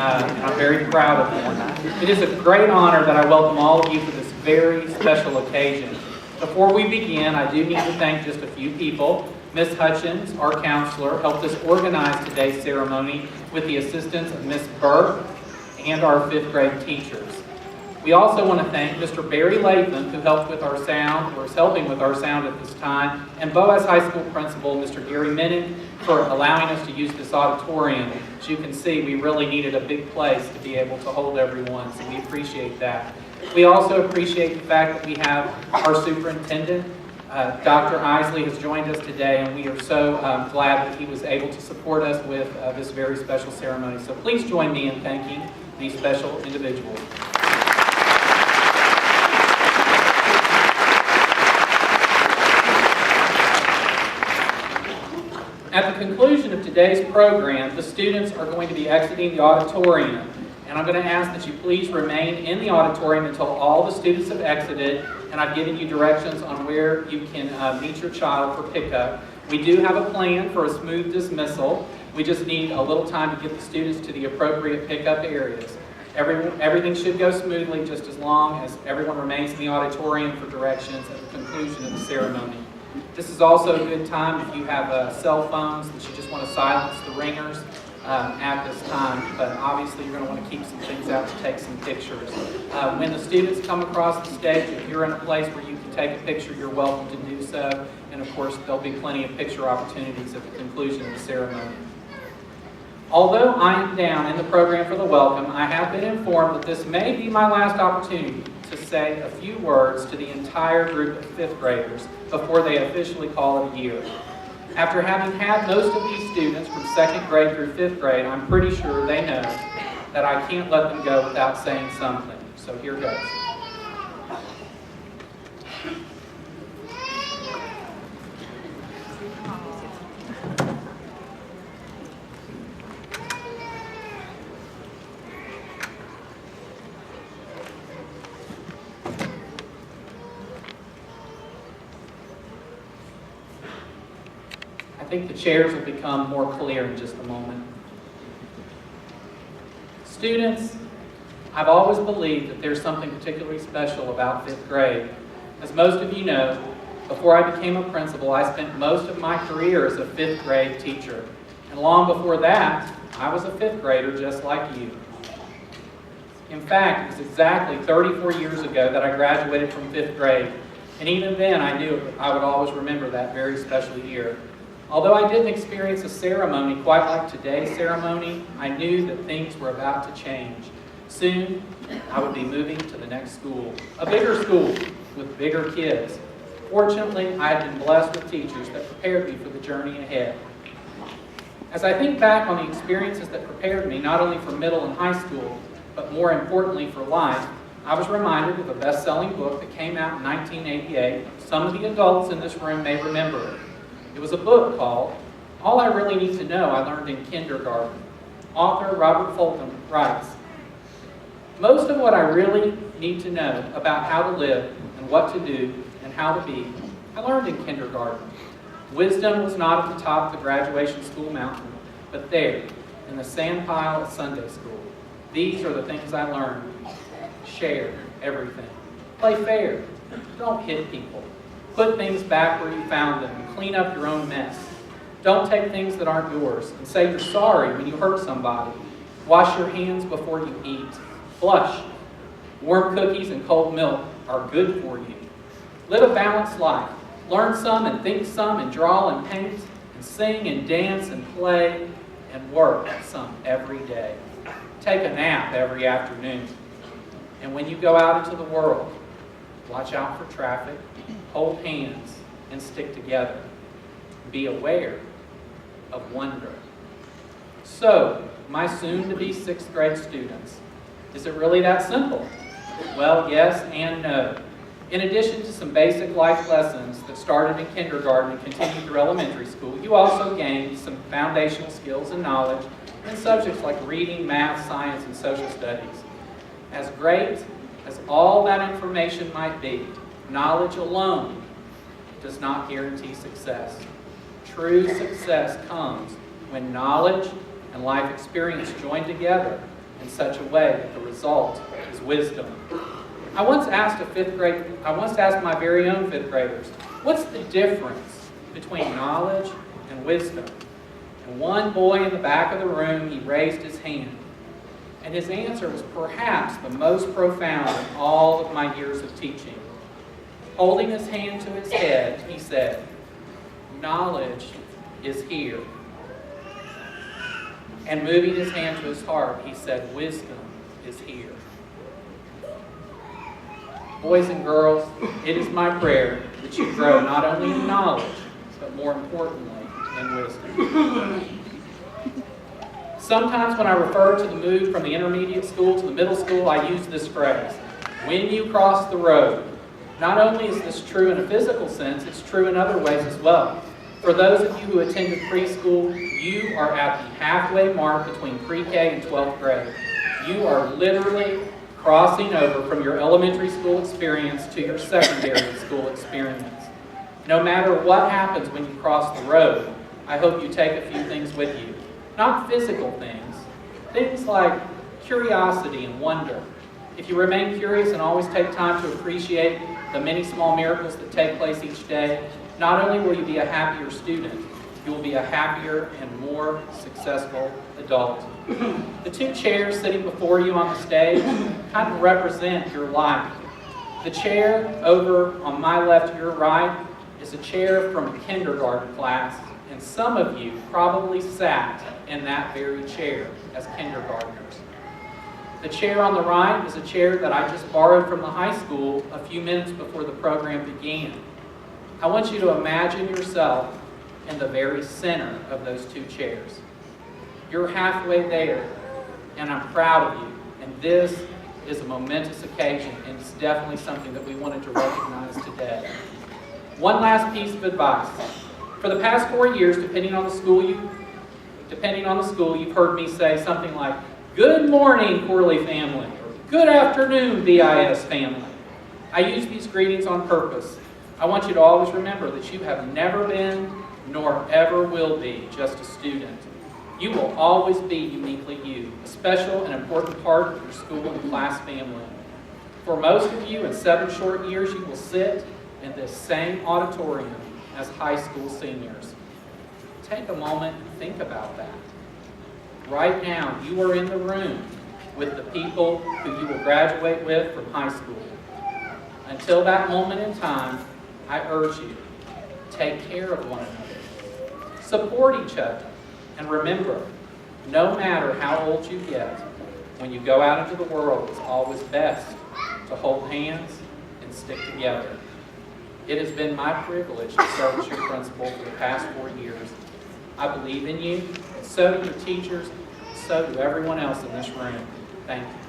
and I'm very proud of them. It is a great honor that I welcome all of you for this very special occasion. Before we begin, I do need to thank just a few people. Ms. Hutchins, our counselor, helped us organize today's ceremony with the assistance of Ms. Burton and our 5th grade teachers. We also want to thank Mr. Barry Latham, who helped with our sound, or is helping with our sound at this time, and Boaz High School Principal, Mr. Gary Minnick, for allowing us to use this auditorium. As you can see, we really needed a big place to be able to hold everyone, so we appreciate that. We also appreciate the fact that we have our superintendent, Dr. Isley, has joined us today, and we are so glad that he was able to support us with this very special ceremony. So please join me in thanking these special individuals. At the conclusion of today's program, the students are going to be exiting the auditorium, and I'm going to ask that you please remain in the auditorium until all the students have exited, and I've given you directions on where you can meet your child for pickup. We do have a plan for a smooth dismissal. We just need a little time to get the students to the appropriate pickup areas. Everything should go smoothly just as long as everyone remains in the auditorium for directions at the conclusion of the ceremony. This is also a good time if you have cell phones that you just want to silence the ringers at this time, but obviously you're going to want to keep some things out to take some pictures. When the students come across the stage, if you're in a place where you can take a picture, you're welcome to do so, and of course there'll be plenty of picture opportunities at the conclusion of the ceremony. Although I am down in the program for the welcome, I have been informed that this may be my last opportunity to say a few words to the entire group of 5th graders before they officially call it a year. After having had most of these students from 2nd grade through 5th grade, I'm pretty sure they know that I can't let them go without saying something. So here goes. I think the chairs will become more clear in just a moment. Students, I've always believed that there's something particularly special about 5th grade. As most of you know, before I became a principal, I spent most of my career as a 5th grade teacher. And long before that, I was a 5th grader just like you. In fact, it was exactly 34 years ago that I graduated from 5th grade. And even then, I knew I would always remember that very special year. Although I didn't experience a ceremony quite like today's ceremony, I knew that things were about to change. Soon, I would be moving to the next school, a bigger school with bigger kids. Fortunately, I had been blessed with teachers that prepared me for the journey ahead. As I think back on the experiences that prepared me, not only for middle and high school, but more importantly for life, I was reminded of a best-selling book that came out in 1988. Some of the adults in this room may remember it. It was a book called All I Really Need to Know I Learned in Kindergarten. Author Robert Fulton writes, "Most of what I really need to know about how to live and what to do and how to be, I learned in kindergarten. Wisdom was not at the top of the graduation school mountain, but there, in the sand pile at Sunday school. These are the things I learned. Share everything. Play fair. Don't hit people. Put things back where you found them and clean up your own mess. Don't take things that aren't yours and say you're sorry when you hurt somebody. Wash your hands before you eat. Flush. Warm cookies and cold milk are good for you. Live a balanced life. Learn some and think some and draw and paint and sing and dance and play and work some every day. Take a nap every afternoon. And when you go out into the world, watch out for traffic, hold hands, and stick together. Be aware of wonder." So, my soon-to-be 6th grade students, is it really that simple? Well, yes and no. In addition to some basic life lessons that started in kindergarten and continued through elementary school, you also gained some foundational skills and knowledge in subjects like reading, math, science, and social studies. As great as all that information might be, knowledge alone does not guarantee success. True success comes when knowledge and life experience join together in such a way that the result is wisdom. I once asked my very own fifth graders, what's the difference between knowledge and wisdom? And one boy in the back of the room, he raised his hand. And his answer was perhaps the most profound in all of my years of teaching. Holding his hand to his head, he said, knowledge is here. And moving his hand to his heart, he said, wisdom is here. Boys and girls, it is my prayer that you grow not only in knowledge, but more importantly, in wisdom. Sometimes when I refer to the move from the intermediate school to the middle school, I use this phrase, when you cross the road. Not only is this true in a physical sense, it's true in other ways as well. For those of you who attended preschool, you are at the halfway mark between pre-K and 12th grade. You are literally crossing over from your elementary school experience to your secondary school experience. No matter what happens when you cross the road, I hope you take a few things with you. Not physical things, things like curiosity and wonder. If you remain curious and always take time to appreciate the many small miracles that take place each day, not only will you be a happier student, you will be a happier and more successful adult. The two chairs sitting before you on the stage kind of represent your life. The chair over on my left, your right, is a chair from a kindergarten class, and some of you probably sat in that very chair as kindergartners. The chair on the right is a chair that I just borrowed from the high school a few minutes before the program began. I want you to imagine yourself in the very center of those two chairs. You're halfway there, and I'm proud of you. And this is a momentous occasion, and it's definitely something that we wanted to recognize today. One last piece of advice. For the past 4 years, depending on the school, you've heard me say something like, "Good morning, Corley family," or "Good afternoon, BIS family." I use these greetings on purpose. I want you to always remember that you have never been, nor ever will be, just a student. You will always be uniquely you, a special and important part of your school and class family. For most of you, in 7 short years, you will sit in this same auditorium as high school seniors. Take a moment and think about that. Right now, you are in the room with the people who you will graduate with from high school. Until that moment in time, I urge you, take care of one another. Support each other. And remember, no matter how old you get, when you go out into the world, it's always best to hold hands and stick together. It has been my privilege to serve as your principal for the past 4 years. I believe in you, and so do your teachers, and so do everyone else in this room. Thank you.